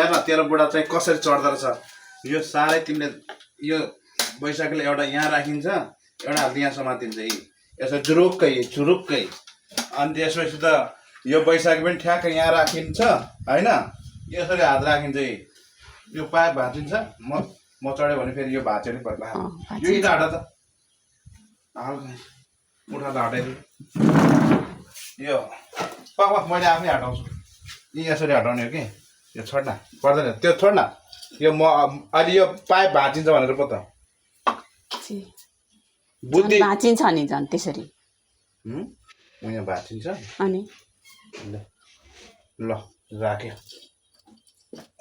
हेर न तेरो बुढा चाहिँ कसरी चढ्दो रहेछ यो साह्रै तिमीले यो बैशाखीले एउटा यहाँ राखिन्छ एउटा हात यहाँ समातिन्छ यसो जुरुक्कै अनि त्यसपछि त यो बैशाखी पनि ठ्याक्कै यहाँ राखिन्छ होइन यसरी हात राखिन्छ यो पाइप भाँचिन्छ म चढ्यो भने फेरि यो भाँच्यो नि पर्ला यो इँटा हटा त उठा त हटाइदियो यो पक मैले आफै हटाउँछु यी यसरी हटाउने हो कि यो छोड्न पर्दैन त्यो छोड्न यो म अहिले यो पाइप भाँचिन्छ भनेर पो त बुद्धि भाँचिन्छ नि झन् त्यसरी यहाँ भाँचिन्छ अनि ल राख्यो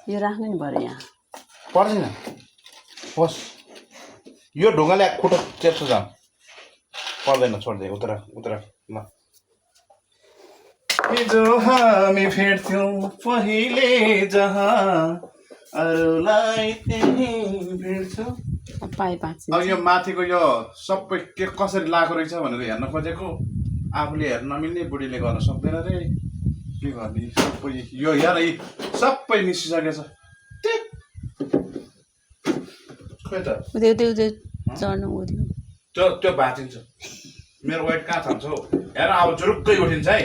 यो राख्नु नि पर्यो यहाँ पर्दैन होस् यो ढुङ्गाले खुट्टा चेप्छ जाम पर्दैन छोड्दै उत्र ल हिजो हामी भेट्थ्यौँ पहिले जहाँ अरूलाई त्यही भेट्छौँ पाइ भाँच्छ अब यो माथिको यो सबै के कसरी लगाएको रहेछ भनेर हेर्न खोजेको आफूले हेर्न नमिल्ने बुढीले गर्न सक्दैन रे के गर्ने सबै यो हेर यी सबै मिसिसकेछ खोइ त चढ्नु त्यो भाँचिन्छ मेरो वेट कहाँ थाम्छ हौ हेर अब जुरुक्कै उठिन्छ है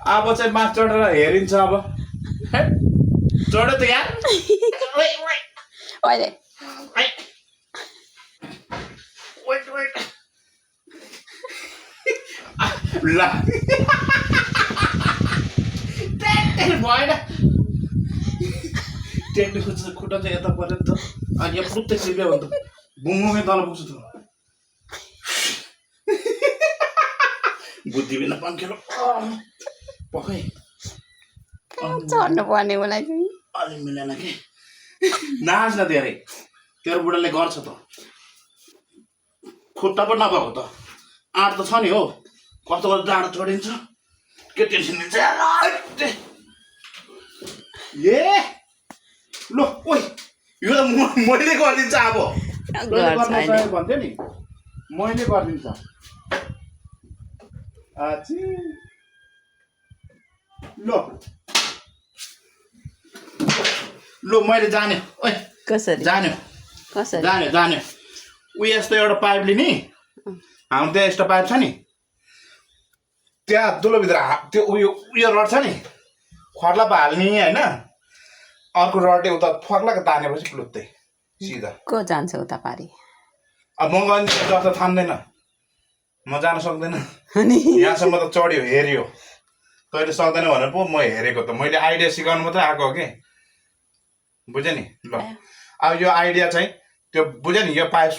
अब चाहिँ माथ चढेर हेरिन्छ अब चढ्यो त यार अहिले ल भएन टेक्ने खुट्टा चाहिँ यता पऱ्यो नि त अनि यहाँ पुग्दै सिक्यो भने त बुङ्गुमै तल पुग्छु त बुद्धि बिना पङ्खेलो पखै चढ्नु पर्ने मलाई चाहिँ अलि मिलेन कि नाच न धेरै तेरो बुढाले गर्छ त खुट्टा पनि नभएको त आँट त छ नि हौ कस्तो कस्तो डाँडो चढिन्छ के टेन्सन लिन्छ ए ल ओइ यो त मैले गरिदिन्छ अब भन्थ्यो नि मैले गरिदिन्छ ल मैले जाने ओइ कसरी जान्यो ऊ यस्तो एउटा पाइप लिने हाम्रो त्यहाँ यस्तो पाइप छ नि त्यहाँ दुलोभित्र त्यो उयो रड छ नि खर्ला पो हाल्ने होइन अर्को रडले उता फर्लाको तानेपछि प्लुत्तै सिधा को जान्छ उता पारी अब म गयो जस्तो थाम्दैन म जान सक्दैन अनि यहाँसम्म त चढ्यो हेऱ्यो तैँले सक्दैन भनेर पो म हेरेको त मैले आइडिया सिकाउनु मात्रै आएको हो कि बुझ्यो नि ल अब यो आइडिया चाहिँ त्यो बुझ्यो नि यो पाइप